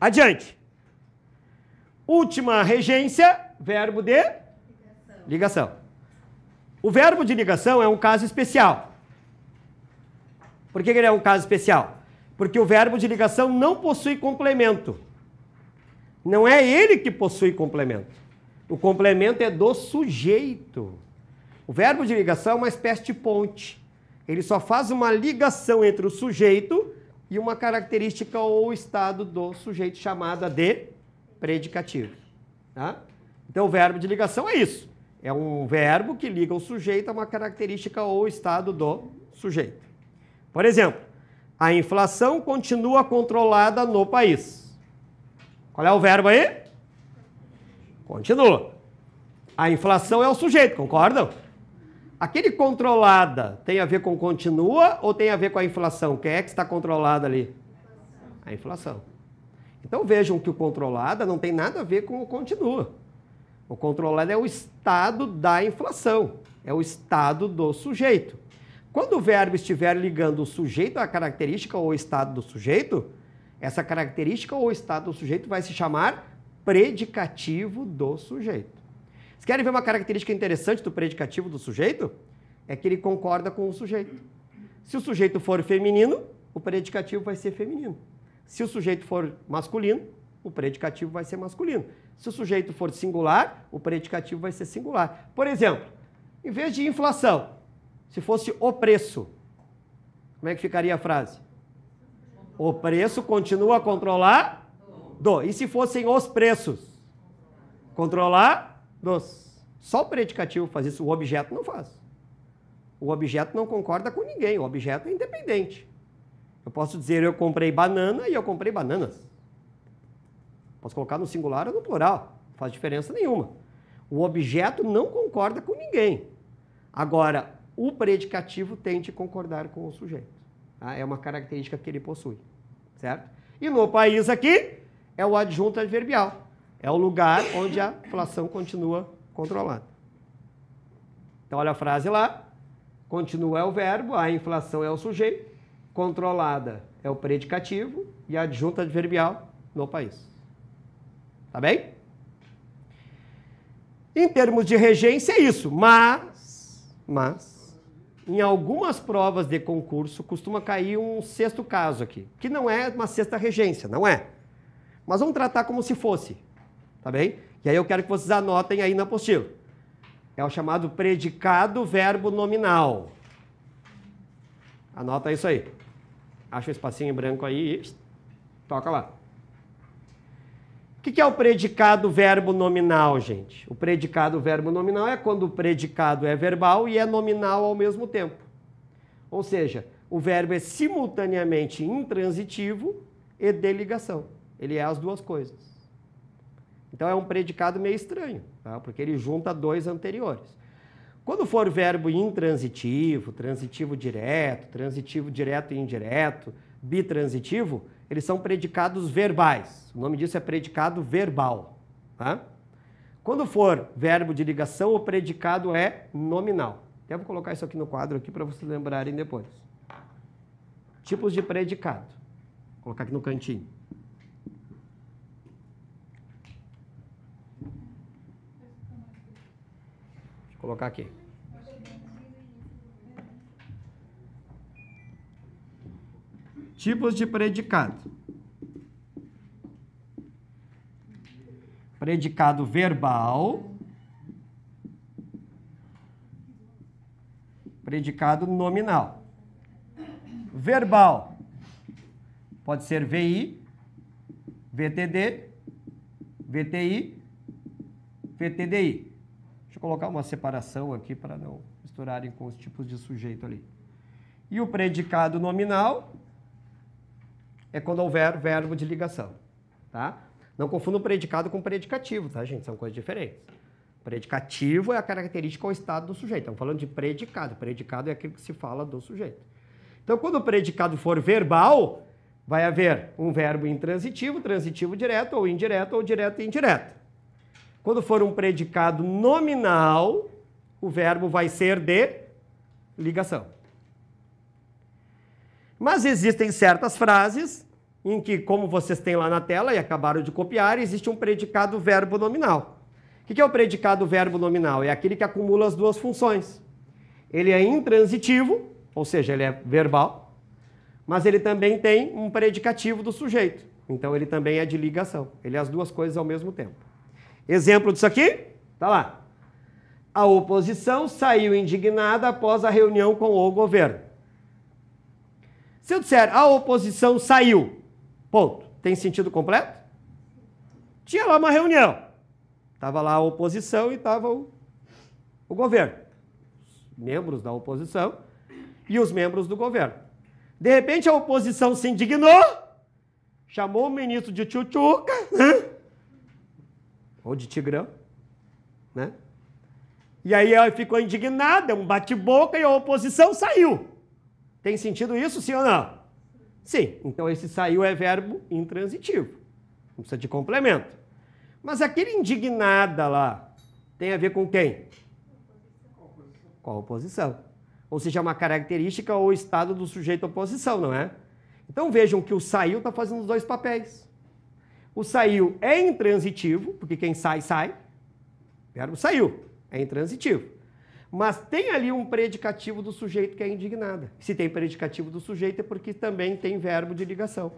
Adiante. Última regência, verbo de ligação. O verbo de ligação é um caso especial. Por que ele é um caso especial? Porque o verbo de ligação não possui complemento. Não é ele que possui complemento. O complemento é do sujeito. O verbo de ligação é uma espécie de ponte. Ele só faz uma ligação entre o sujeito e uma característica ou estado do sujeito chamada de predicativo. Tá? Então, o verbo de ligação é isso. É um verbo que liga o sujeito a uma característica ou estado do sujeito. Por exemplo, a inflação continua controlada no país. Qual é o verbo aí? Continua. A inflação é o sujeito, concordam? Aquele controlada tem a ver com continua ou tem a ver com a inflação? Quem é que está controlada ali? A inflação. Então vejam que o controlada não tem nada a ver com o continua. O controlado é o estado da inflação, é o estado do sujeito. Quando o verbo estiver ligando o sujeito à característica ou estado do sujeito, essa característica ou estado do sujeito vai se chamar predicativo do sujeito. Vocês querem ver uma característica interessante do predicativo do sujeito? É que ele concorda com o sujeito. Se o sujeito for feminino, o predicativo vai ser feminino. Se o sujeito for masculino, o predicativo vai ser masculino. Se o sujeito for singular, o predicativo vai ser singular. Por exemplo, em vez de inflação, se fosse o preço, como é que ficaria a frase? O preço continua a controlar do. E se fossem os preços? Controlar dos. Só o predicativo faz isso, o objeto não faz. O objeto não concorda com ninguém, o objeto é independente. Eu posso dizer eu comprei banana e eu comprei bananas. Posso colocar no singular ou no plural, não faz diferença nenhuma. O objeto não concorda com ninguém. Agora, o predicativo tem de concordar com o sujeito. Tá? É uma característica que ele possui, certo? E no país aqui, é o adjunto adverbial. É o lugar onde a inflação continua controlada. Então, olha a frase lá. Continua é o verbo, a inflação é o sujeito, controlada é o predicativo e a adjunto adverbial no país. Tá bem? Em termos de regência é isso, mas em algumas provas de concurso costuma cair um sexto caso aqui, que não é uma sexta regência, não é. Mas vamos tratar como se fosse, tá bem? E aí eu quero que vocês anotem aí na apostila. É o chamado predicado verbo nominal. Anota isso aí. Acha um espacinho em branco aí e toca lá. O que é o predicado verbo nominal, gente? O predicado verbo nominal é quando o predicado é verbal e é nominal ao mesmo tempo. Ou seja, o verbo é simultaneamente intransitivo e de ligação. Ele é as duas coisas. Então é um predicado meio estranho, tá? Porque ele junta dois anteriores. Quando for verbo intransitivo, transitivo direto e indireto, bitransitivo, eles são predicados verbais. O nome disso é predicado verbal. Tá? Quando for verbo de ligação, o predicado é nominal. Até vou colocar isso aqui no quadro aqui para vocês lembrarem depois. Tipos de predicado. Vou colocar aqui no cantinho. Vou colocar aqui. Tipos de predicado. Predicado verbal. Predicado nominal. Verbal. Pode ser VI, VTD, VTI, VTDI. Deixa eu colocar uma separação aqui para não misturarem com os tipos de sujeito ali. E o predicado nominal é quando houver verbo de ligação, tá? Não confunda o predicado com predicativo, tá, gente? São coisas diferentes. Predicativo é a característica ou estado do sujeito. Estamos falando de predicado. Predicado é aquilo que se fala do sujeito. Então, quando o predicado for verbal, vai haver um verbo intransitivo, transitivo direto ou direto e indireto. Quando for um predicado nominal, o verbo vai ser de ligação. Mas existem certas frases em que, como vocês têm lá na tela e acabaram de copiar, existe um predicado verbo nominal. O que é o predicado verbo nominal? É aquele que acumula as duas funções. Ele é intransitivo, ou seja, ele é verbal, mas ele também tem um predicativo do sujeito. Então ele também é de ligação. Ele é as duas coisas ao mesmo tempo. Exemplo disso aqui? Tá lá. A oposição saiu indignada após a reunião com o governo. Se eu disser a oposição saiu, ponto, tem sentido completo? Tinha lá uma reunião. Estava lá a oposição e estava o governo. Os membros da oposição e os membros do governo. De repente a oposição se indignou, chamou o ministro de tchutchuca, né? Ou de tigrão, né? E aí ela ficou indignada, um bate-boca e a oposição saiu. Tem sentido isso, sim ou não? Sim. Então esse saiu é verbo intransitivo. Não precisa de complemento. Mas aquele indignada lá tem a ver com quem? Com a oposição. Ou seja, é uma característica ou estado do sujeito oposição, não é? Então vejam que o saiu está fazendo os dois papéis. O saiu é intransitivo, porque quem sai, sai. O verbo saiu, é intransitivo. Mas tem ali um predicativo do sujeito que é indignada. Se tem predicativo do sujeito é porque também tem verbo de ligação.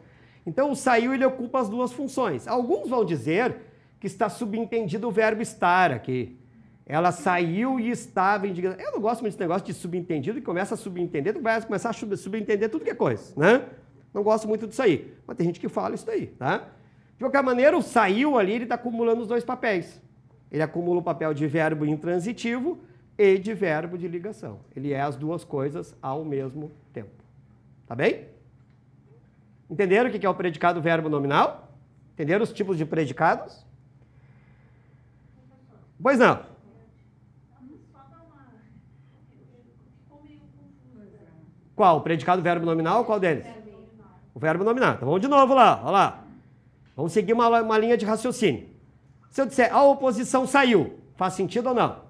Então o saiu ele ocupa as duas funções. Alguns vão dizer que está subentendido o verbo estar aqui. Ela saiu e estava indignada. Eu não gosto muito desse negócio de subentendido, que começa a subentender, tu vai começar a subentender tudo que é coisa, né? Não gosto muito disso aí. Mas tem gente que fala isso daí, tá? De qualquer maneira, o saiu ali, ele está acumulando os dois papéis. Ele acumula o papel de verbo intransitivo e de verbo de ligação. Ele é as duas coisas ao mesmo tempo. Tá bem? Entenderam o que é o predicado verbo nominal? Entenderam os tipos de predicados? Pois não. Qual? O predicado verbo nominal? Qual deles? O verbo nominal. Então vamos de novo lá. Olha lá. Vamos seguir uma linha de raciocínio. Se eu disser a oposição saiu, faz sentido ou não?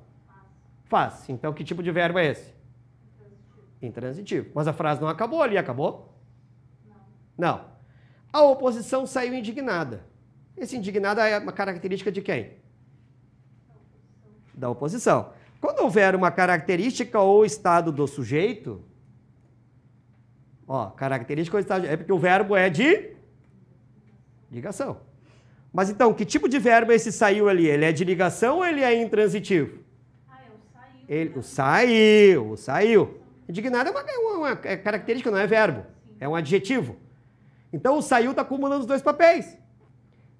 Faz. Então que tipo de verbo é esse? Intransitivo. Mas a frase não acabou ali, acabou? Não. A oposição saiu indignada. Esse indignada é uma característica de quem? Da oposição. Quando houver uma característica ou estado do sujeito, ó, característica ou estado, é porque o verbo é de ligação. Mas então, que tipo de verbo é esse saiu ali? Ele é de ligação ou ele é intransitivo? É o saiu. O saiu. Indignado é uma característica, não é verbo. É um adjetivo. Então, o saiu está acumulando os dois papéis.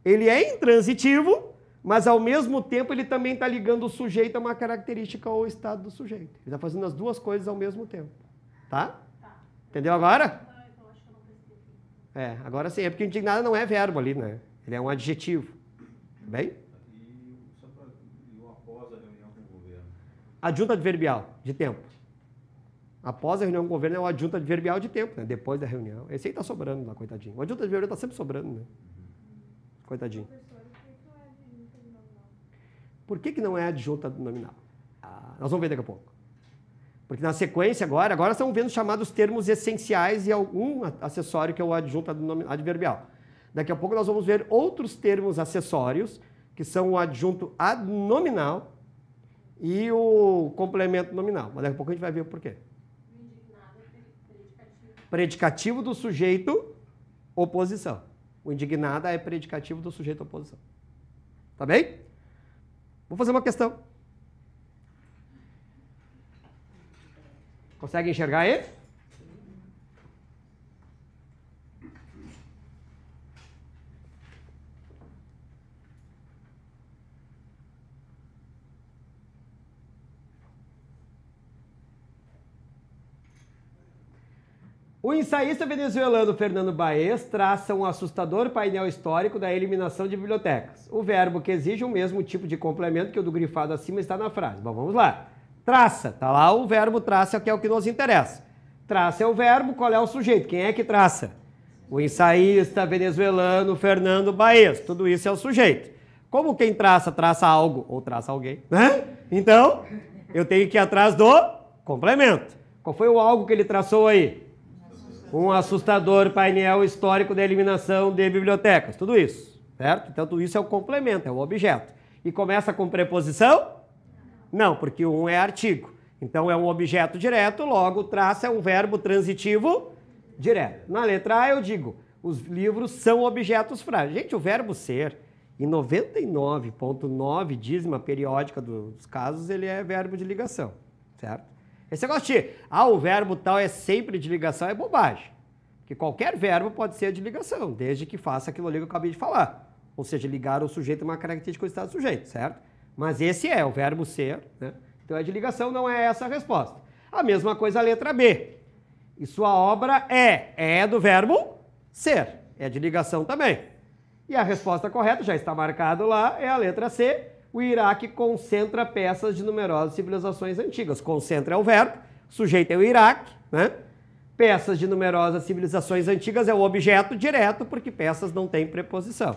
Ele é intransitivo, mas ao mesmo tempo ele também está ligando o sujeito a uma característica ou estado do sujeito. Ele está fazendo as duas coisas ao mesmo tempo. Tá? Entendeu agora? É, agora sim. É porque indignado não é verbo ali, né? Ele é um adjetivo. Bem? E só para após a reunião com o governo. Adjunta adverbial, de tempo. Após a reunião com o governo é o adjunta adverbial de tempo, né? Depois da reunião. Esse aí está sobrando lá, coitadinho. O adjunta adverbial está sempre sobrando, né? Coitadinho. Por que não é adjunta nominal? Nós vamos ver daqui a pouco. Porque na sequência agora estamos vendo chamados termos essenciais e algum acessório que é o adjunta adverbial. Daqui a pouco nós vamos ver outros termos acessórios, que são o adjunto adnominal e o complemento nominal. Mas daqui a pouco a gente vai ver o porquê. Predicativo do sujeito oposição. O indignada é predicativo do sujeito oposição. Tá bem? Vou fazer uma questão. Consegue enxergar aí? O ensaísta venezuelano Fernando Baez traça um assustador painel histórico da eliminação de bibliotecas. O verbo que exige o mesmo tipo de complemento que o do grifado acima está na frase. Bom, vamos lá. Traça, está lá o verbo traça, que é o que nos interessa. Traça é o verbo, qual é o sujeito? Quem é que traça? O ensaísta venezuelano Fernando Baez. Tudo isso é o sujeito. Como quem traça, traça algo ou traça alguém, né? Então, eu tenho que ir atrás do complemento. Qual foi o algo que ele traçou aí? Um assustador painel histórico da eliminação de bibliotecas. Tudo isso, certo? Então, tudo isso é o complemento, é o objeto. E começa com preposição? Não, porque o um é artigo. Então, é um objeto direto, logo, o traço é um verbo transitivo direto. Na letra A, eu digo, os livros são objetos frágeis. Gente, o verbo ser, em 99,9 dízima periódica dos casos, ele é verbo de ligação, certo? Esse negócio de, o verbo tal é sempre de ligação, é bobagem. Porque qualquer verbo pode ser de ligação, desde que faça aquilo ali que eu acabei de falar. Ou seja, ligar o sujeito a uma característica do estado do sujeito, certo? Mas esse é o verbo ser, né? Então é de ligação, não é essa a resposta. A mesma coisa a letra B. E sua obra é do verbo ser, é de ligação também. E a resposta correta, já está marcado lá, é a letra C. O Iraque concentra peças de numerosas civilizações antigas. Concentra é o verbo, sujeito é o Iraque, né? Peças de numerosas civilizações antigas é o objeto direto, porque peças não têm preposição.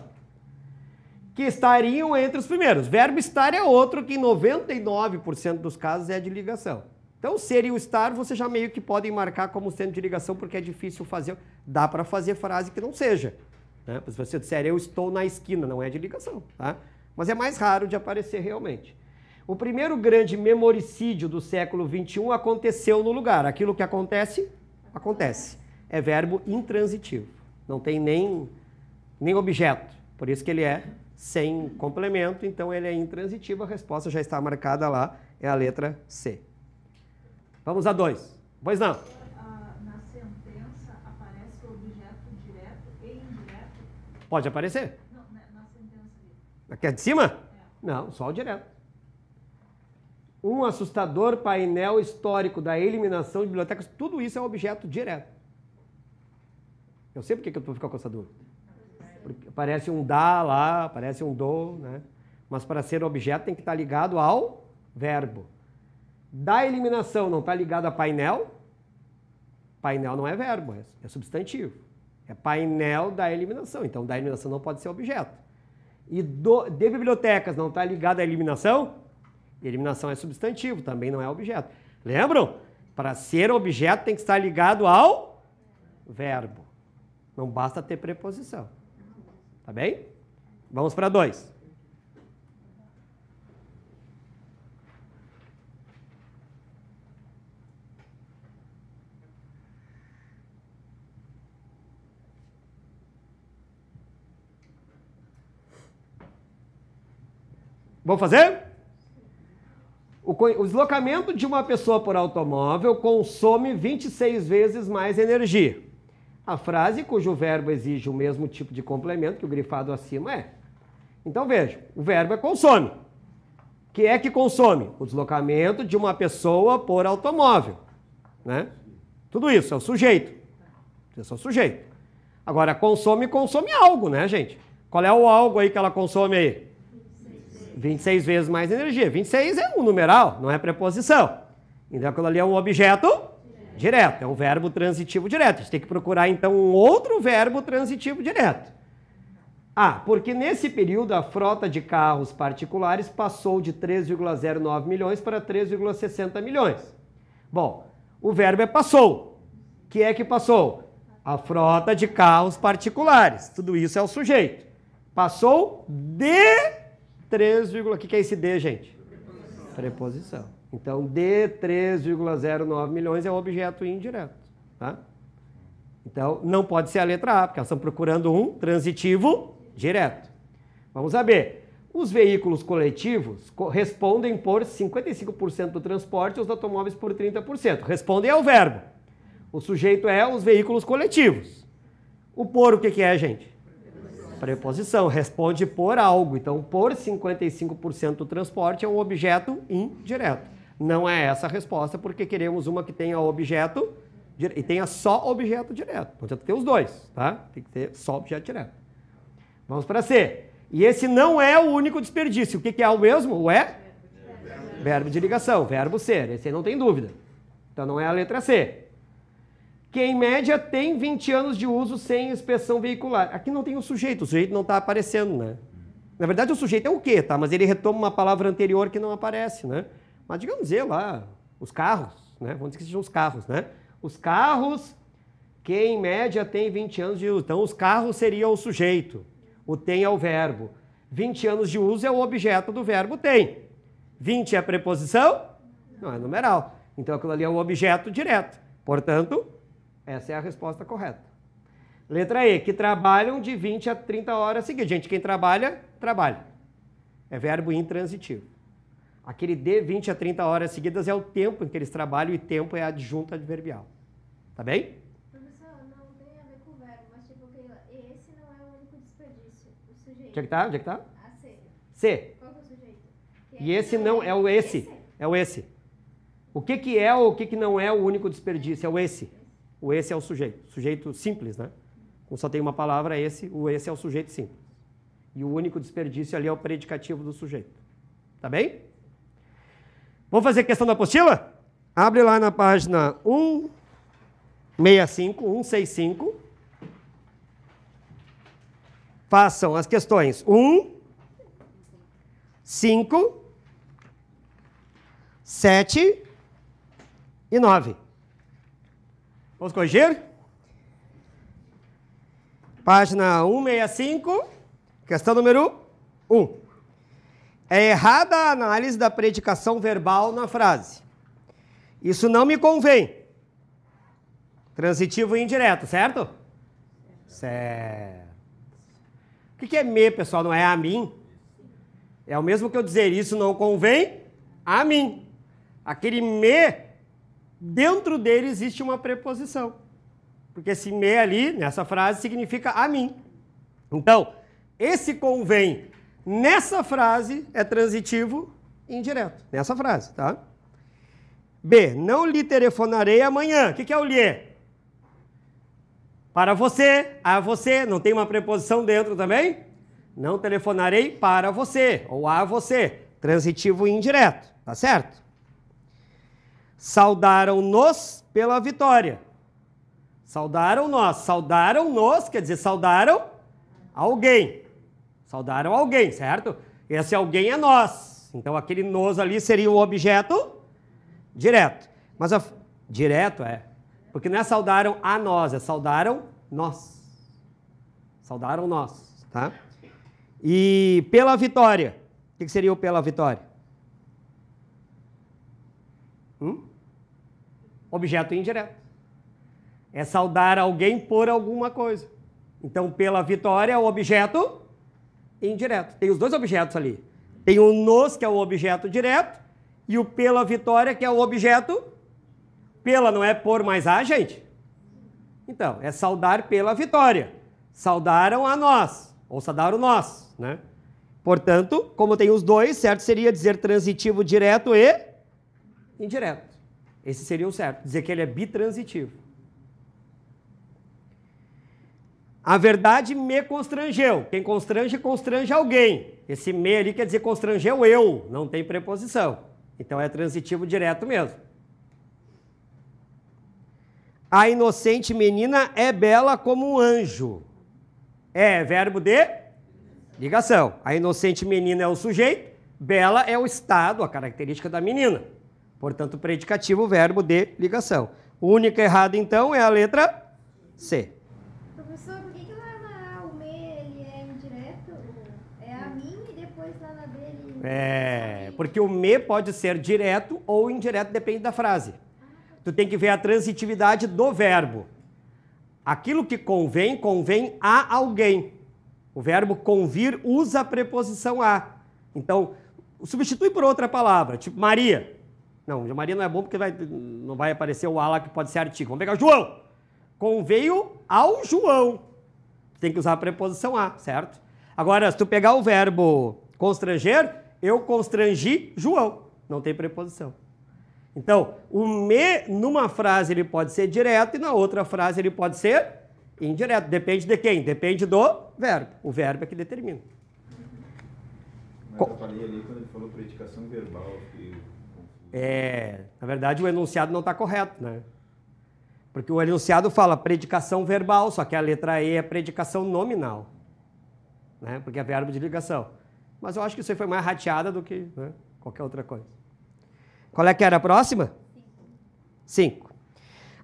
Que estariam entre os primeiros. Verbo estar é outro que em 99% dos casos é de ligação. Então, ser e o estar, você já meio que podem marcar como sendo de ligação, porque é difícil fazer. Dá para fazer frase que não seja, né? Se você disser, eu estou na esquina, não é de ligação, tá? Mas é mais raro de aparecer realmente. O primeiro grande memoricídio do século XXI aconteceu no lugar. Aquilo que acontece, acontece. É verbo intransitivo. Não tem nem objeto. Por isso que ele é sem complemento, então ele é intransitivo. A resposta já está marcada lá, é a letra C. Vamos a 2. Pois não. Na sentença aparece o objeto direto e indireto? Pode aparecer. Não, na sentença ali. Aqui é de cima? É. Não, só o direto. Um assustador painel histórico da eliminação de bibliotecas, tudo isso é um objeto direto. Eu sei porque que eu vou ficar com essa dúvida. Porque aparece um dá lá, aparece um do, né? Mas para ser objeto tem que estar ligado ao verbo. Da eliminação não está ligado a painel? Painel não é verbo, é substantivo. É painel da eliminação, então da eliminação não pode ser objeto. E de bibliotecas não está ligado à eliminação? Eliminação é substantivo, também não é objeto. Lembram? Para ser objeto tem que estar ligado ao verbo. Não basta ter preposição. Tá bem? Vamos para 2. Vamos fazer? O deslocamento de uma pessoa por automóvel consome 26 vezes mais energia. A frase cujo verbo exige o mesmo tipo de complemento que o grifado acima é. Então veja, o verbo é consome. O que é que consome? O deslocamento de uma pessoa por automóvel, né? Tudo isso é o sujeito. Isso é o sujeito. Agora, consome algo, né, gente? Qual é o algo aí que ela consome aí? 26 vezes mais energia. 26 é um numeral, não é preposição. Então aquilo ali é um objeto direto, é um verbo transitivo direto. A gente tem que procurar então um outro verbo transitivo direto. Porque nesse período a frota de carros particulares passou de 3,09 milhões para 3,60 milhões. Bom, o verbo é passou. O que é que passou? A frota de carros particulares. Tudo isso é o sujeito. Passou de 3, o que é esse D, gente? Preposição. Então, de 3,09 milhões é o objeto indireto. Tá? Então, não pode ser a letra A, porque elas estão procurando um transitivo direto. Vamos a B. Os veículos coletivos respondem por 55% do transporte e os automóveis por 30%. Respondem ao verbo. O sujeito é os veículos coletivos. O por, o que é, gente? Preposição. Responde por algo. Então, por 55% do transporte é um objeto indireto. Não é essa a resposta, porque queremos uma que tenha objeto e tenha só objeto direto. Não adianta ter os dois, tá? Tem que ter só objeto direto. Vamos para C. E esse não é o único desperdício. O que é o mesmo? O é? Verbo de ligação, verbo ser. Esse aí não tem dúvida. Então não é a letra C. Que em média tem 20 anos de uso sem inspeção veicular. Aqui não tem o sujeito não está aparecendo, né? Na verdade o sujeito é o quê, tá? Mas ele retoma uma palavra anterior que não aparece, né? Mas digamos dizer lá, os carros, né? Vamos dizer que sejam os carros, né? Os carros que em média tem 20 anos de uso. Então, os carros seria o sujeito. O tem é o verbo. 20 anos de uso é o objeto do verbo tem. 20 é a preposição? Não, é numeral. Então, aquilo ali é o objeto direto. Portanto, essa é a resposta correta. Letra E, que trabalham de 20 a 30 horas seguidas. Gente, quem trabalha, trabalha. É verbo intransitivo. Aquele de 20 a 30 horas seguidas é o tempo em que eles trabalham e tempo é adjunto adverbial. Tá bem? Professor, não tem a ver com o verbo, mas tipo, esse não é o único desperdício. O sujeito. Onde é que tá? Onde é que tá? A C. C. Qual que é o sujeito? E esse não é o esse. É o esse. O que que é ou o que que não é o único desperdício? É o esse. O esse é o sujeito. Sujeito simples, né? Como só tem uma palavra, esse, o esse é o sujeito simples. E o único desperdício ali é o predicativo do sujeito. Tá bem? Vamos fazer questão da apostila? Abre lá na página 165. Façam as questões 1, 5, 7 e 9. Vamos corrigir? Página 165, questão número 1. É errada a análise da predicação verbal na frase. Isso não me convém. Transitivo e indireto, certo? Certo. O que é me, pessoal? Não é a mim? É o mesmo que eu dizer isso não convém a mim. Aquele me, dentro dele existe uma preposição. Porque esse me ali, nessa frase, significa a mim. Então, esse convém nessa frase é transitivo e indireto. Nessa frase, tá? B, não lhe telefonarei amanhã. O que é o lhe? Para você, a você. Não tem uma preposição dentro também? Não telefonarei para você ou a você. Transitivo e indireto, tá certo? Saudaram-nos pela vitória. Saudaram-nos. Saudaram-nos quer dizer saudaram alguém. Saudaram alguém, certo? Esse alguém é nós. Então, aquele nos ali seria o objeto direto. Mas direto é. Porque não é saudaram a nós, é saudaram nós. Saudaram nós, tá? E pela vitória. O que seria o pela vitória? Objeto indireto. É saudar alguém por alguma coisa. Então, pela vitória é o objeto indireto. Tem os dois objetos ali. Tem o nos, que é o objeto direto, e o pela vitória, que é o objeto. Pela não é por mais a, gente? Então, é saudar pela vitória. Saudaram a nós, ou saudaram nós, né? Portanto, como tem os dois, certo seria dizer transitivo direto e indireto. Esse seria o certo, dizer que ele é bitransitivo. A verdade me constrangeu. Quem constrange, constrange alguém. Esse me ali quer dizer constrangeu eu, não tem preposição. Então é transitivo direto mesmo. A inocente menina é bela como um anjo. É verbo de ligação. A inocente menina é o sujeito, bela é o estado, a característica da menina. Portanto, predicativo, verbo de ligação. O único errado, então, é a letra C. Professor, por que lá na A o me ele é indireto? É a mim e depois lá na B ele... porque o me pode ser direto ou indireto, depende da frase. Tu tem que ver a transitividade do verbo. Aquilo que convém, convém a alguém. O verbo convir usa a preposição a. Então, substitui por outra palavra, tipo Maria. Não, Maria não é bom porque não vai aparecer o a lá que pode ser artigo. Vamos pegar João. Conveio ao João. Tem que usar a preposição a, certo? Agora, se tu pegar o verbo constranger, eu constrangi João. Não tem preposição. Então, o me numa frase ele pode ser direto e na outra frase ele pode ser indireto. Depende de quem? Depende do verbo. O verbo é que determina. Mas eu falei ali quando ele falou predicação verbal. Na verdade o enunciado não está correto, né? Porque o enunciado fala predicação verbal, só que a letra E é predicação nominal, né? Porque é verbo de ligação. Mas eu acho que isso aí foi mais rateada do que, né, qualquer outra coisa. Qual é que era a próxima? 5.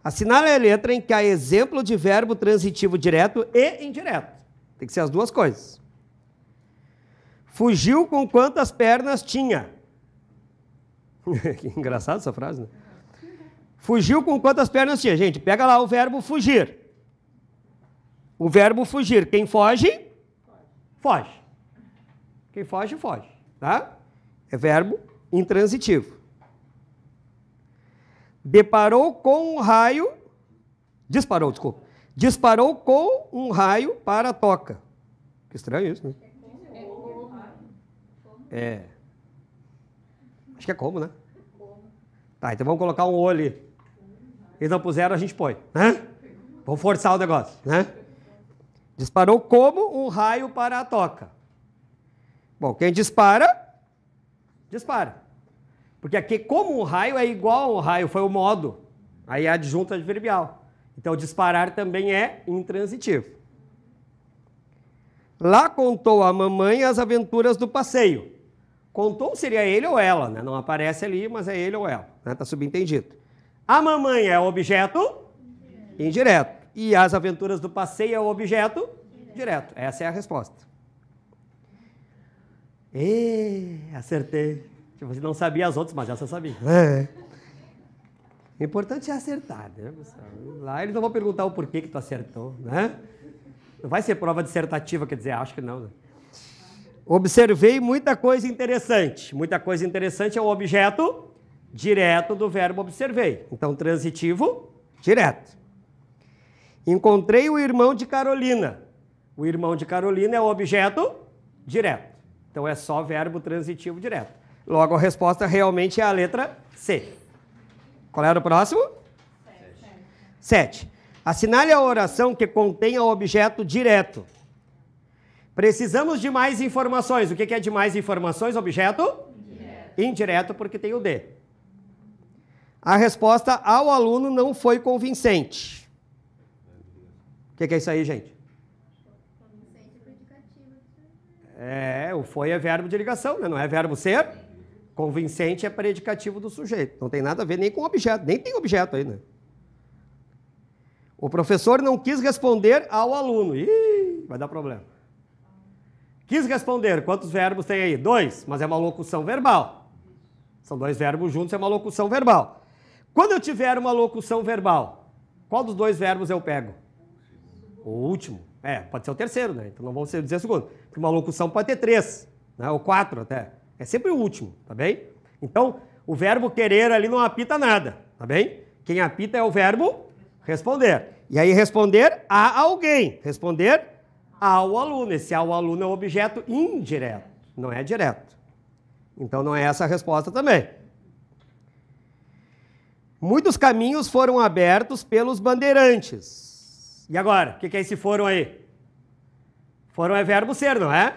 Assinale a letra em que há exemplo de verbo transitivo direto e indireto. Tem que ser as duas coisas. Fugiu com quantas pernas tinha? Que engraçado essa frase, né? Fugiu com quantas pernas tinha? Gente, pega lá o verbo fugir. O verbo fugir. Quem foge? Foge. Quem foge, foge. Tá? É verbo intransitivo. Deparou com um raio. Disparou, desculpa. Disparou com um raio para a toca. Que estranho isso, né? É. Acho que é como, né? Tá, então vamos colocar um O ali. Eles não puseram, a gente põe, né? Vamos forçar o negócio, né? Disparou como um raio para a toca. Bom, quem dispara, dispara. Porque aqui, como um raio, é igual a um raio, foi o modo. Aí é adjunto adverbial. Então, disparar também é intransitivo. Lá contou a mamãe as aventuras do passeio. Contou seria ele ou ela, né? Não aparece ali, mas é ele ou ela, né? Tá subentendido. A mamãe é o objeto indireto. E as aventuras do passeio é o objeto direto. Essa é a resposta. Acertei. Você não sabia as outras, mas essa eu sabia. O importante é acertar, né, pessoal? Lá eles não vão perguntar o porquê que tu acertou, né? Não vai ser prova dissertativa, quer dizer, acho que não, né? Observei muita coisa interessante. Muita coisa interessante é o objeto direto do verbo observei. Então, transitivo, direto. Encontrei o irmão de Carolina. O irmão de Carolina é o objeto direto. Então, é só verbo transitivo direto. Logo, a resposta realmente é a letra C. Qual era o próximo? 7. Assinale a oração que contenha o objeto direto. Precisamos de mais informações. O que é de mais informações? Objeto? Indireto. Indireto, porque tem o D. A resposta ao aluno não foi convincente. O que é isso aí, gente? Convincente é predicativo. O foi é verbo de ligação, né? Não é verbo ser. Convincente é predicativo do sujeito. Não tem nada a ver nem com objeto. Nem tem objeto aí, né? O professor não quis responder ao aluno. Ih, vai dar problema. Quis responder. Quantos verbos tem aí? 2, mas é uma locução verbal. São 2 verbos juntos, é uma locução verbal. Quando eu tiver uma locução verbal, qual dos 2 verbos eu pego? O último. Pode ser o terceiro, né? Então não vamos dizer o segundo. Porque uma locução pode ter 3, né? Ou 4 até. É sempre o último, tá bem? Então, o verbo querer ali não apita nada, tá bem? Quem apita é o verbo responder. E aí responder a alguém. Responder ao aluno. Esse ao aluno é um objeto indireto, não é direto. Então não é essa a resposta também. Muitos caminhos foram abertos pelos bandeirantes. E agora? O que é esse foram aí? Foram é verbo ser, não é?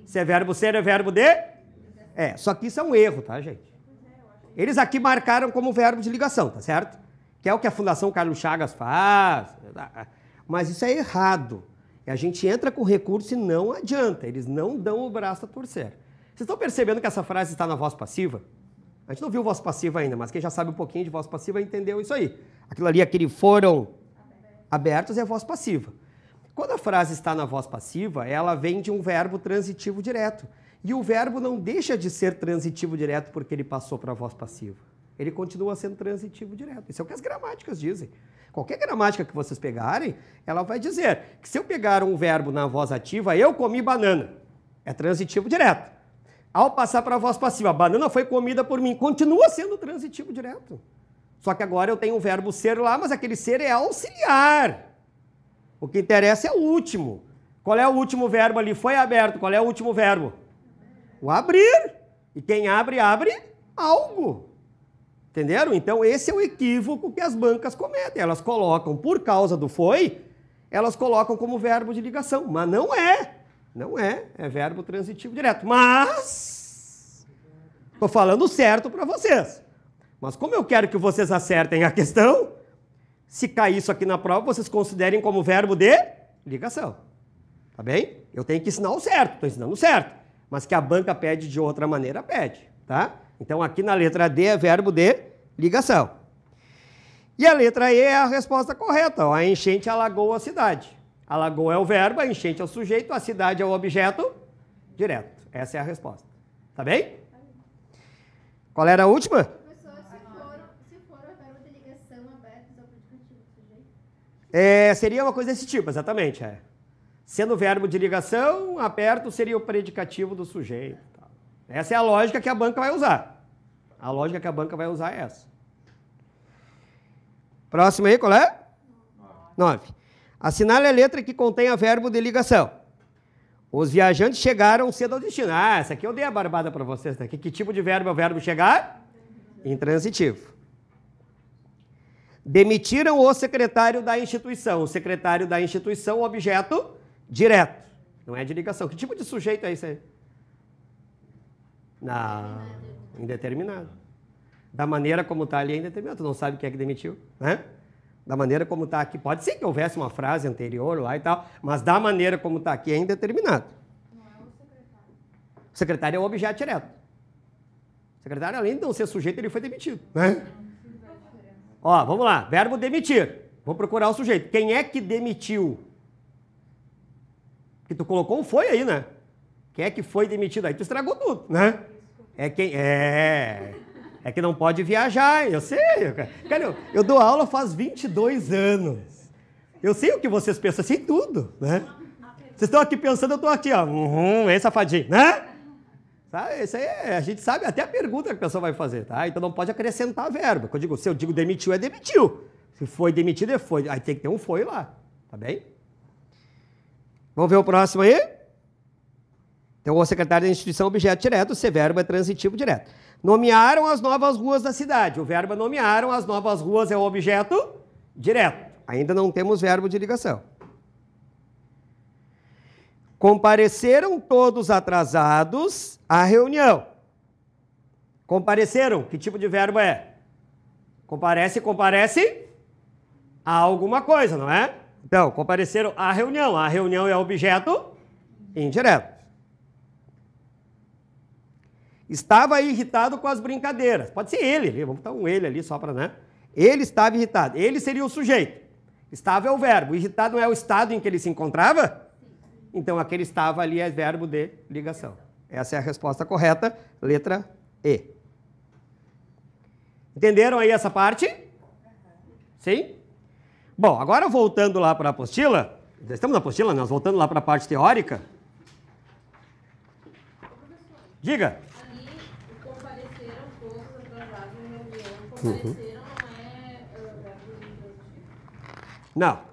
Se é verbo ser, é verbo de? Só que isso é um erro, tá, gente? Eles aqui marcaram como verbo de ligação, tá certo? Que é o que a Fundação Carlos Chagas faz. Mas isso é errado. A gente entra com recurso e não adianta. Eles não dão o braço a torcer. Vocês estão percebendo que essa frase está na voz passiva? A gente não viu voz passiva ainda, mas quem já sabe um pouquinho de voz passiva entendeu isso aí. Aquilo ali, aquele foram abertos, é voz passiva. Quando a frase está na voz passiva, ela vem de um verbo transitivo direto. E o verbo não deixa de ser transitivo direto porque ele passou para a voz passiva. Ele continua sendo transitivo direto. Isso é o que as gramáticas dizem. Qualquer gramática que vocês pegarem, ela vai dizer que se eu pegar um verbo na voz ativa, eu comi banana. É transitivo direto. Ao passar para a voz passiva, a banana foi comida por mim. Continua sendo transitivo direto. Só que agora eu tenho um verbo ser lá, mas aquele ser é auxiliar. O que interessa é o último. Qual é o último verbo ali? Foi aberto. Qual é o último verbo? O abrir. E quem abre, abre algo. Entenderam? Então, esse é o equívoco que as bancas cometem. Elas colocam, por causa do foi, elas colocam como verbo de ligação. Mas não é. Não é. É verbo transitivo direto. Mas, estou falando certo para vocês. Mas como eu quero que vocês acertem a questão, se cair isso aqui na prova, vocês considerem como verbo de ligação. Tá bem? Eu tenho que ensinar o certo. Estou ensinando o certo. Mas que a banca pede de outra maneira, pede. Tá? Então, aqui na letra D é verbo de ligação. E a letra E é a resposta correta. Ó, a enchente alagou a cidade. Alagou é o verbo, a enchente é o sujeito, a cidade é o objeto direto. Essa é a resposta. Tá bem? Qual era a última? Professor, se for o verbo de ligação aberto, é o predicativo do sujeito? Seria uma coisa desse tipo, exatamente. Sendo verbo de ligação, aperto seria o predicativo do sujeito. Essa é a lógica que a banca vai usar. A lógica que a banca vai usar é essa. Próximo aí, qual é? 9. Assinale a letra que contém a verbo de ligação. Os viajantes chegaram cedo ao destino. Ah, essa aqui eu dei a barbada para vocês. Né? Que tipo de verbo é o verbo chegar? Intransitivo. Demitiram o secretário da instituição. O secretário da instituição, objeto direto. Não é de ligação. Que tipo de sujeito é isso aí? Não, indeterminado. Da maneira como está ali é indeterminado. Tu não sabe quem é que demitiu, né? Da maneira como está aqui. Pode ser que houvesse uma frase anterior lá e tal, mas da maneira como está aqui é indeterminado. Não é o secretário. O secretário é o objeto direto. O secretário, além de não ser sujeito, ele foi demitido, né? Ó, vamos lá. Verbo demitir. Vou procurar o sujeito. Quem é que demitiu? Que tu colocou um foi aí, né? Quem é que foi demitido? Aí tu estragou tudo, né? É que não pode viajar, eu sei. Cara, eu dou aula faz 22 anos. Eu sei o que vocês pensam, eu sei tudo, né? Vocês estão aqui pensando, eu estou aqui, ó. Ei, safadinho, né? Sabe? Isso aí a gente sabe até a pergunta que a pessoa vai fazer, tá? Então não pode acrescentar verbo. Se eu digo demitiu, é demitiu. Se foi demitido, é foi. Aí tem que ter um foi lá, tá bem? Vamos ver o próximo aí? Então, o secretário da instituição, objeto direto, se verbo é transitivo direto. Nomearam as novas ruas da cidade. O verbo é nomearam, as novas ruas é o objeto direto. Ainda não temos verbo de ligação. Compareceram todos atrasados à reunião. Compareceram, que tipo de verbo é? Comparece a alguma coisa, não é? Então, compareceram à reunião. A reunião é objeto indireto. Estava irritado com as brincadeiras. Pode ser ele, vamos botar um ele ali só para, né? Ele estava irritado. Ele seria o sujeito. Estava é o verbo. Irritado não é o estado em que ele se encontrava? Então, aquele estava ali é verbo de ligação. Essa é a resposta correta, letra E. Entenderam aí essa parte? Sim? Bom, agora voltando lá para a apostila, já estamos na apostila, nós voltando lá para a parte teórica. Diga. Ali, compareceram todos atrasados em reunião. Compareceram não é verbo intransitivo? Não.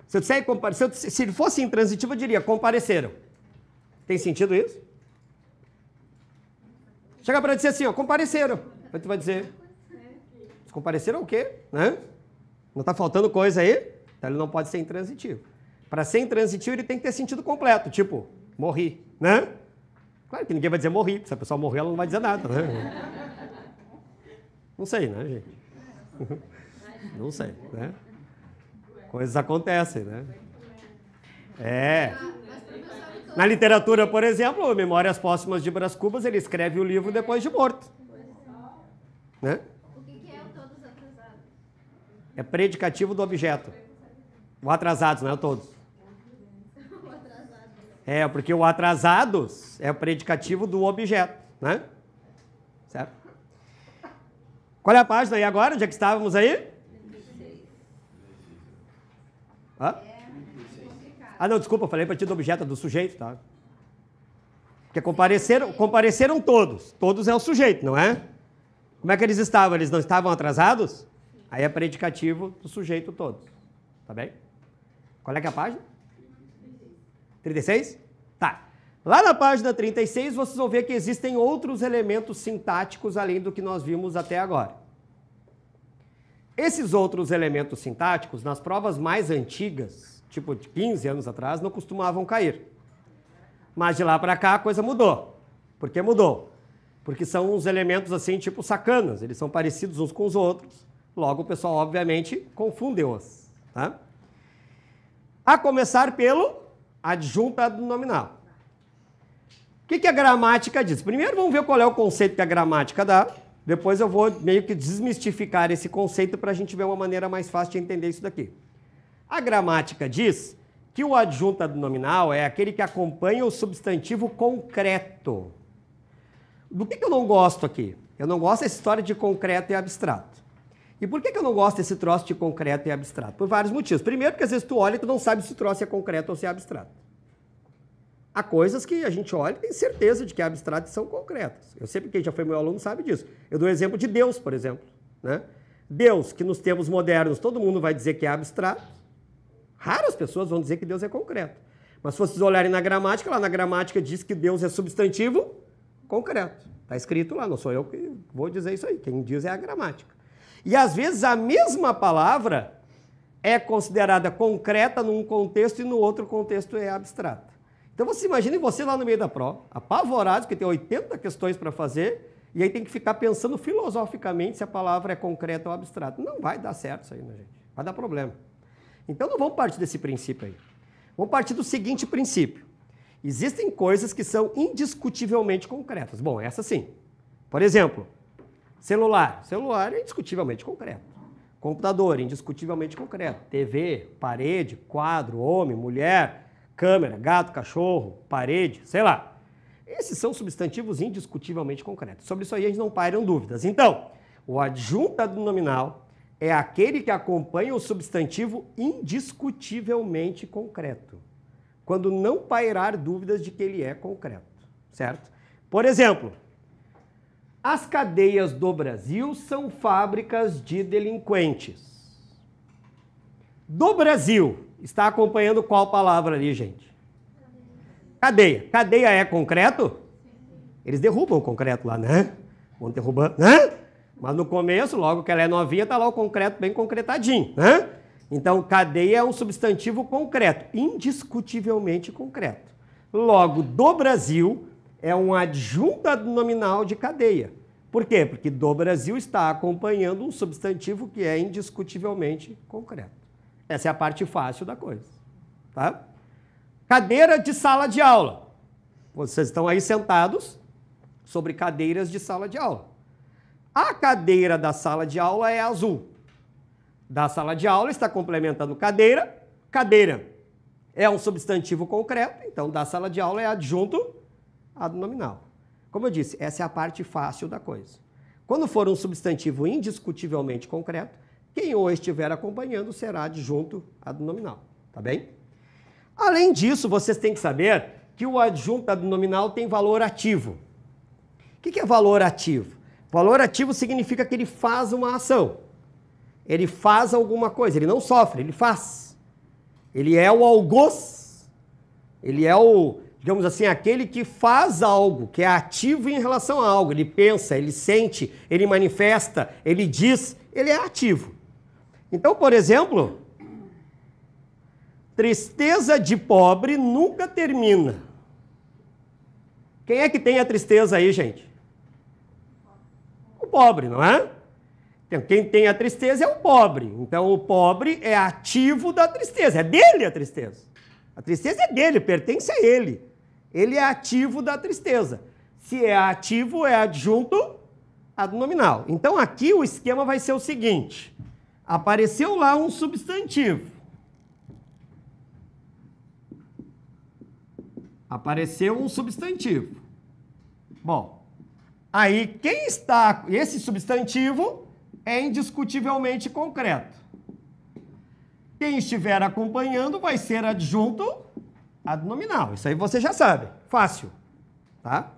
Se eu disser se ele fosse intransitivo, eu diria compareceram. Tem sentido isso? Chega para dizer assim, ó, compareceram. Aí tu vai dizer, compareceram o quê? Né? Não está faltando coisa aí? Então ele não pode ser intransitivo. Para ser intransitivo, ele tem que ter sentido completo, tipo, morri, né? Claro que ninguém vai dizer morri, se a pessoa morrer, ela não vai dizer nada, né? Não sei, né, gente? Não sei, né? Coisas acontecem, né? Na literatura, por exemplo, Memórias Póstumas de Brás Cubas, ele escreve o livro depois de morto. Né? O que é o todos atrasados? É predicativo do objeto. O atrasados, não é o todos. Porque o atrasados é o predicativo do objeto, né? Certo? Qual é a página aí agora? Onde é que estávamos aí? Hã? Ah, não, desculpa, eu falei para ti do objeto, do sujeito, tá? Porque compareceram todos. Todos é o sujeito, não é? Como é que eles estavam? Eles não estavam atrasados? Aí é predicativo do sujeito todos. Tá bem? Qual é que é a página? 36? Tá. Lá na página 36, vocês vão ver que existem outros elementos sintáticos além do que nós vimos até agora. Esses outros elementos sintáticos, nas provas mais antigas, tipo de 15 anos atrás, não costumavam cair. Mas de lá para cá a coisa mudou. Por que mudou? Porque são uns elementos assim, tipo sacanas. Eles são parecidos uns com os outros. Logo, o pessoal, obviamente, confunde-os. Tá? A começar pelo adjunta do nominal. O que a gramática diz? Primeiro, vamos ver qual é o conceito que a gramática dá. Depois eu vou meio que desmistificar esse conceito para a gente ver uma maneira mais fácil de entender isso daqui. A gramática diz que o adjunto adnominal é aquele que acompanha o substantivo concreto. Do que eu não gosto aqui? Eu não gosto dessa história de concreto e abstrato. E por que eu não gosto desse troço de concreto e abstrato? Por vários motivos. Primeiro, porque às vezes tu olha e tu não sabe se o troço é concreto ou se é abstrato. Há coisas que a gente olha e tem certeza de que é abstrato e são concretas. Eu sempre, quem já foi meu aluno sabe disso. Eu dou o exemplo de Deus, por exemplo. Né? Deus, que nos tempos modernos todo mundo vai dizer que é abstrato. Raras pessoas vão dizer que Deus é concreto. Mas se vocês olharem na gramática, lá na gramática diz que Deus é substantivo concreto. Está escrito lá, não sou eu que vou dizer isso aí. Quem diz é a gramática. E às vezes a mesma palavra é considerada concreta num contexto e no outro contexto é abstrata. Então você imagine você lá no meio da prova, apavorado, porque tem 80 questões para fazer, e aí tem que ficar pensando filosoficamente se a palavra é concreta ou abstrata. Não vai dar certo isso aí, né, gente? Vai dar problema. Então não vamos partir desse princípio aí. Vamos partir do seguinte princípio. Existem coisas que são indiscutivelmente concretas. Bom, essa sim. Por exemplo, celular. Celular é indiscutivelmente concreto. Computador, indiscutivelmente concreto. TV, parede, quadro, homem, mulher, câmera, gato, cachorro, parede, sei lá. Esses são substantivos indiscutivelmente concretos. Sobre isso aí a gente não pairam dúvidas. Então, o adjunto adnominal é aquele que acompanha o substantivo indiscutivelmente concreto, quando não pairar dúvidas de que ele é concreto, certo? Por exemplo, as cadeias do Brasil são fábricas de delinquentes. Do Brasil, está acompanhando qual palavra ali, gente? Cadeia. Cadeia é concreto? Eles derrubam o concreto lá, né? Vão derrubando, né? Mas no começo, logo que ela é novinha, está lá o concreto bem concretadinho, né? Então, cadeia é um substantivo concreto, indiscutivelmente concreto. Logo, do Brasil é um adjunto adnominal de cadeia. Por quê? Porque do Brasil está acompanhando um substantivo que é indiscutivelmente concreto. Essa é a parte fácil da coisa, tá? Cadeira de sala de aula. Vocês estão aí sentados sobre cadeiras de sala de aula. A cadeira da sala de aula é azul. Da sala de aula está complementando cadeira. Cadeira é um substantivo concreto, então da sala de aula é adjunto adnominal. Como eu disse, essa é a parte fácil da coisa. Quando for um substantivo indiscutivelmente concreto, quem o estiver acompanhando será adjunto adnominal, tá bem? Além disso, vocês têm que saber que o adjunto adnominal tem valor ativo. O que é valor ativo? Valor ativo significa que ele faz uma ação. Ele faz alguma coisa, ele não sofre, ele faz. Ele é o algoz, ele é o, digamos assim, aquele que faz algo, que é ativo em relação a algo. Ele pensa, ele sente, ele manifesta, ele diz, ele é ativo. Então, por exemplo, tristeza de pobre nunca termina. Quem é que tem a tristeza aí, gente? O pobre, não é? Então, quem tem a tristeza é o pobre. Então, o pobre é ativo da tristeza. É dele a tristeza. A tristeza é dele, pertence a ele. Ele é ativo da tristeza. Se é ativo, é adjunto adnominal. Então, aqui o esquema vai ser o seguinte. Apareceu lá um substantivo. Apareceu um substantivo. Bom, aí quem está... Esse substantivo é indiscutivelmente concreto. Quem estiver acompanhando vai ser adjunto adnominal. Isso aí você já sabe. Fácil. Tá?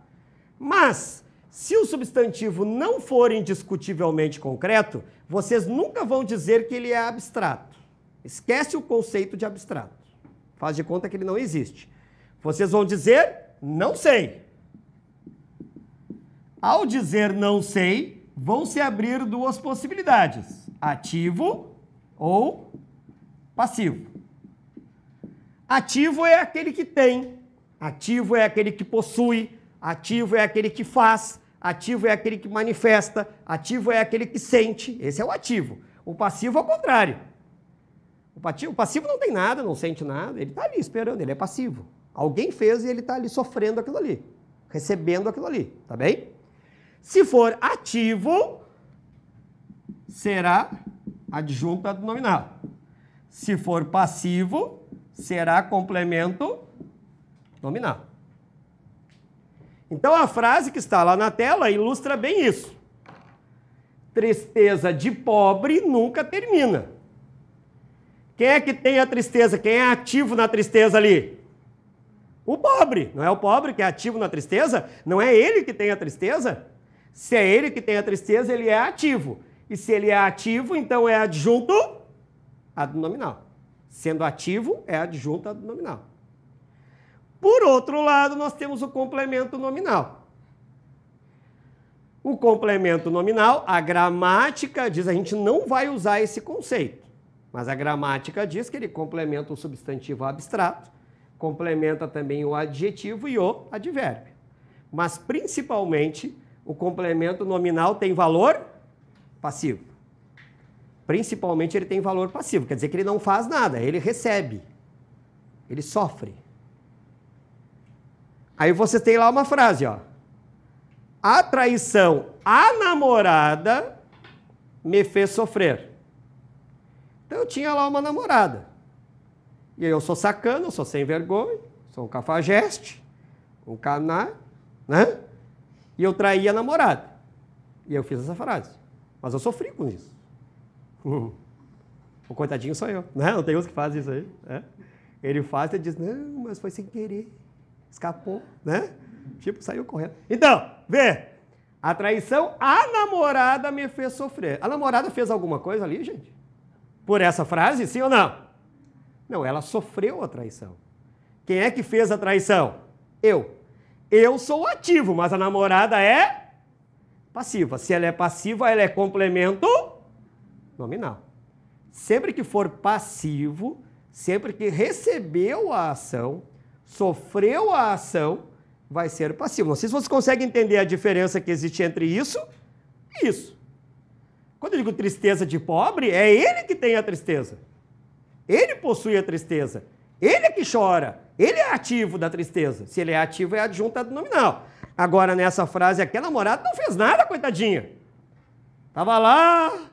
Mas, se o substantivo não for indiscutivelmente concreto, vocês nunca vão dizer que ele é abstrato. Esquece o conceito de abstrato. Faz de conta que ele não existe. Vocês vão dizer, não sei. Ao dizer não sei, vão se abrir duas possibilidades. Ativo ou passivo. Ativo é aquele que tem. Ativo é aquele que possui. Ativo é aquele que faz. Ativo é aquele que manifesta. Ativo é aquele que sente. Esse é o ativo. O passivo é o contrário. O passivo não tem nada, não sente nada. Ele está ali esperando, ele é passivo. Alguém fez e ele está ali sofrendo aquilo ali. Recebendo aquilo ali, tá bem? Se for ativo, será adjunta do nominal. Se for passivo, será complemento nominal. Então, a frase que está lá na tela ilustra bem isso. Tristeza de pobre nunca termina. Quem é que tem a tristeza? Quem é ativo na tristeza ali? O pobre. Não é o pobre que é ativo na tristeza? Não é ele que tem a tristeza? Se é ele que tem a tristeza, ele é ativo. E se ele é ativo, então é adjunto a do nominal. Sendo ativo, é adjunto a do nominal. Por outro lado, nós temos o complemento nominal. O complemento nominal, a gramática diz, a gente não vai usar esse conceito, mas a gramática diz que ele complementa o substantivo abstrato, complementa também o adjetivo e o advérbio. Mas, principalmente, o complemento nominal tem valor passivo. Principalmente, ele tem valor passivo, quer dizer que ele não faz nada, ele recebe, ele sofre. Aí você tem lá uma frase, ó. A traição à namorada me fez sofrer. Então eu tinha lá uma namorada. E aí eu sou sacana, eu sou sem vergonha, sou um cafajeste, um canalha, né? E eu traí a namorada. E eu fiz essa frase. Mas eu sofri com isso. O coitadinho sou eu, né? Não tem uns que fazem isso aí, né? Ele faz e diz, não, mas foi sem querer. Escapou, né? Tipo, saiu correndo. Então, vê. A traição, a namorada me fez sofrer. A namorada fez alguma coisa ali, gente? Por essa frase, sim ou não? Não, ela sofreu a traição. Quem é que fez a traição? Eu. Eu sou ativo, mas a namorada é passiva. Se ela é passiva, ela é complemento nominal. Sempre que for passivo, sempre que recebeu a ação, sofreu a ação, vai ser passivo. Não sei se vocês conseguem entender a diferença que existe entre isso e isso. Quando eu digo tristeza de pobre, é ele que tem a tristeza. Ele possui a tristeza. Ele é que chora. Ele é ativo da tristeza. Se ele é ativo, é adjunta do nominal. Agora, nessa frase aqui, a namorada não fez nada, coitadinha. Tava lá,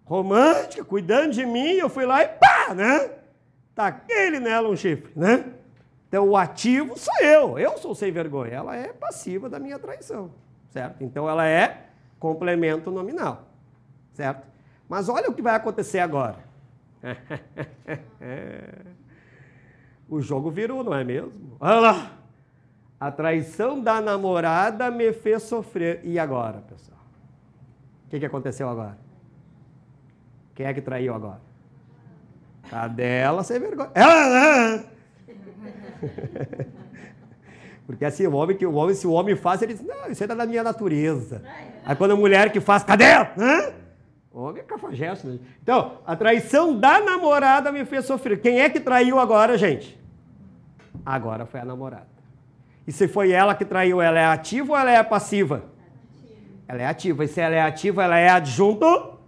romântica, cuidando de mim, eu fui lá e pá, né? Taquei nela um chifre, né? Então, o ativo sou eu sou sem vergonha. Ela é passiva da minha traição, certo? Então, ela é complemento nominal, certo? Mas olha o que vai acontecer agora. O jogo virou, não é mesmo? Olha lá. A traição da namorada me fez sofrer. E agora, pessoal? O que aconteceu agora? Quem é que traiu agora? A dela sem vergonha. Ela! Porque assim, se o homem faz, ele diz, não, isso é da minha natureza. Aí quando a mulher que faz, cadê ela? O homem é cafajeste, né? Então, a traição da namorada me fez sofrer. Quem é que traiu agora, gente? Agora foi a namorada. E se foi ela que traiu, ela é ativa ou ela é passiva? Ativa. Ela é ativa. E se ela é ativa, ela é adjunto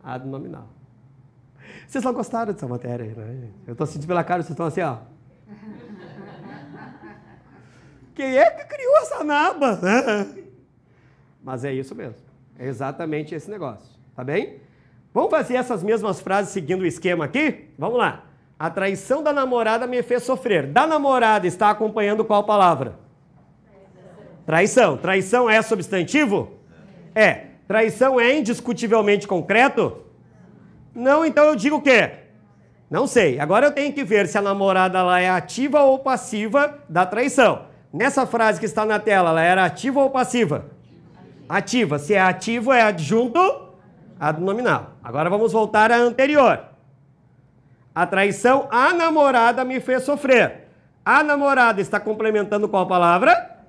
a do nominal. Vocês não gostaram dessa matéria aí, né? Eu estou sentindo pela cara, vocês estão assim, ó. Quem é que criou essa naba? Mas é isso mesmo. É exatamente esse negócio. Tá bem? Vamos fazer essas mesmas frases seguindo o esquema aqui? Vamos lá. A traição da namorada me fez sofrer. Da namorada está acompanhando qual palavra? Traição. Traição é substantivo? É. Traição é indiscutivelmente concreto? Não, então eu digo o quê? Não sei. Agora eu tenho que ver se a namorada ela é ativa ou passiva da traição. Nessa frase que está na tela, ela era ativa ou passiva? Ativa. Se é ativo, é adjunto a do nominal. Agora vamos voltar à anterior. A traição, a namorada me fez sofrer. A namorada está complementando qual palavra?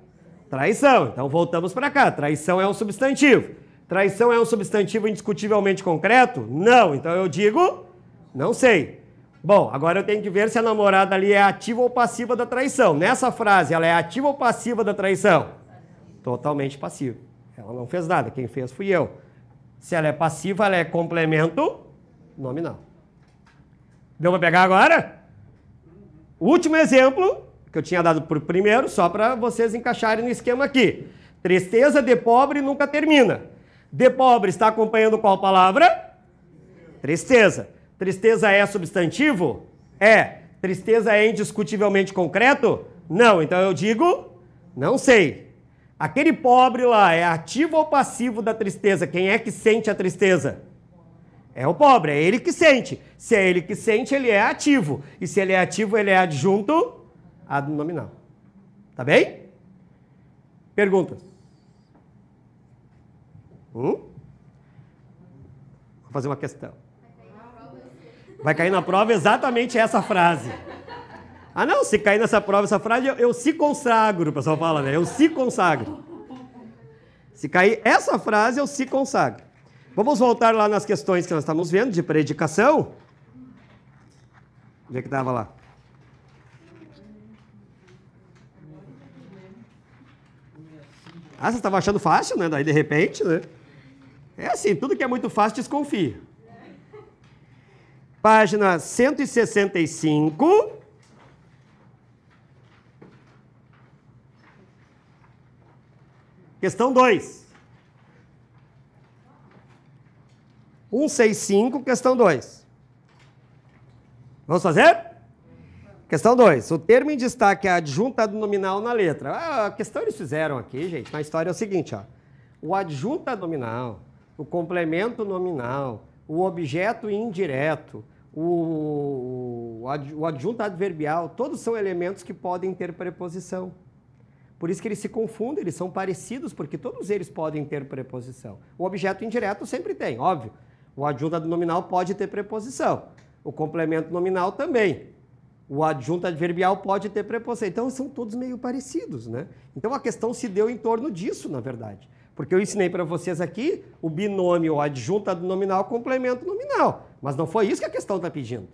Traição. Então voltamos para cá. Traição é um substantivo. Traição é um substantivo indiscutivelmente concreto? Não. Então eu digo, não sei. Bom, agora eu tenho que ver se a namorada ali é ativa ou passiva da traição. Nessa frase, ela é ativa ou passiva da traição? Totalmente passiva. Ela não fez nada. Quem fez fui eu. Se ela é passiva, ela é complemento nominal. Deu para pegar agora? O último exemplo, que eu tinha dado por primeiro, só para vocês encaixarem no esquema aqui. Tristeza de pobre nunca termina. De pobre está acompanhando qual palavra? Tristeza. Tristeza é substantivo? É. Tristeza é indiscutivelmente concreto? Não. Então eu digo, não sei. Aquele pobre lá é ativo ou passivo da tristeza? Quem é que sente a tristeza? É o pobre, é ele que sente. Se é ele que sente, ele é ativo. E se ele é ativo, ele é adjunto ad nominal. Tá bem? Perguntas? Vou fazer uma questão. Vai cair na prova exatamente essa frase. Ah, não, se cair nessa prova, essa frase, eu se consagro, o pessoal fala, né? Eu se consagro. Se cair essa frase, eu se consagro. Vamos voltar lá nas questões que nós estamos vendo, de predicação. Onde é que estava lá? Ah, você estava achando fácil, né? Daí, de repente, né? É assim, tudo que é muito fácil, desconfia. Página 165. Questão 2. 165, questão 2. Vamos fazer? Questão 2. O termo em destaque é adjunta ad nominal na letra. A questão eles fizeram aqui, gente, na história é o seguinte, ó. O adjunta ad nominal, o complemento nominal, o objeto indireto, o adjunto adverbial, todos são elementos que podem ter preposição. Por isso que eles se confundem, eles são parecidos, porque todos eles podem ter preposição. O objeto indireto sempre tem, óbvio. O adjunto nominal pode ter preposição. O complemento nominal também. O adjunto adverbial pode ter preposição. Então, são todos meio parecidos, né? Então, a questão se deu em torno disso, na verdade. Porque eu ensinei para vocês aqui o binômio adjunto nominal, complemento nominal. Mas não foi isso que a questão está pedindo.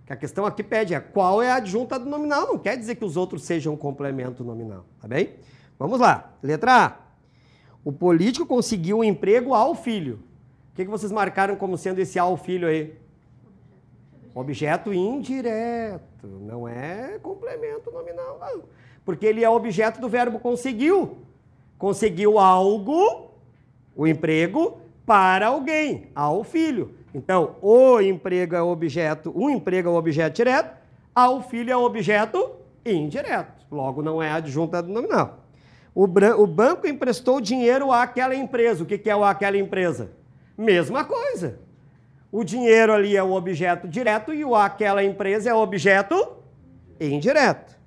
O que a questão aqui pede é qual é a adjunta do nominal. Não quer dizer que os outros sejam complemento nominal, tá bem? Vamos lá. Letra A. O político conseguiu um emprego ao filho. O que vocês marcaram como sendo esse ao filho aí? Objeto indireto. Não é complemento nominal, não. Porque ele é objeto do verbo conseguiu. Conseguiu algo, o emprego, para alguém, ao filho. Então, o emprego é objeto, um emprego é objeto direto, ao filho é objeto indireto. Logo, não é adjunta do nominal. O banco emprestou dinheiro àquela empresa. O que é o àquela empresa? Mesma coisa. O dinheiro ali é o objeto direto e o àquela empresa é o objeto indireto.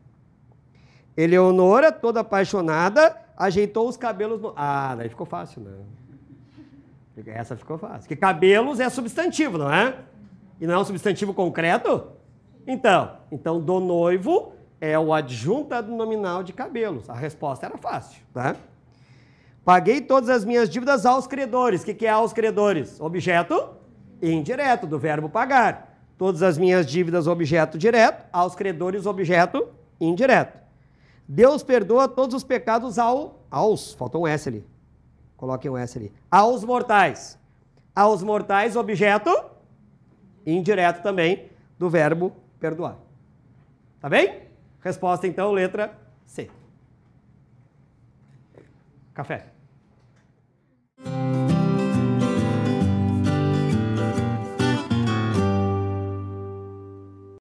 Eleonora, toda apaixonada, ajeitou os cabelos no... Ah, daí ficou fácil, né? Essa ficou fácil. Porque cabelos é substantivo, não é? E não é um substantivo concreto? Então do noivo é o adjunto do nominal de cabelos. A resposta era fácil, tá? Paguei todas as minhas dívidas aos credores. O que é aos credores? Objeto indireto, do verbo pagar. Todas as minhas dívidas, objeto direto. Aos credores, objeto indireto. Deus perdoa todos os pecados aos... Faltou um S ali. Coloquem um S ali. Aos mortais. Aos mortais, objeto indireto também do verbo perdoar. Tá bem? Resposta, então, letra C. Café.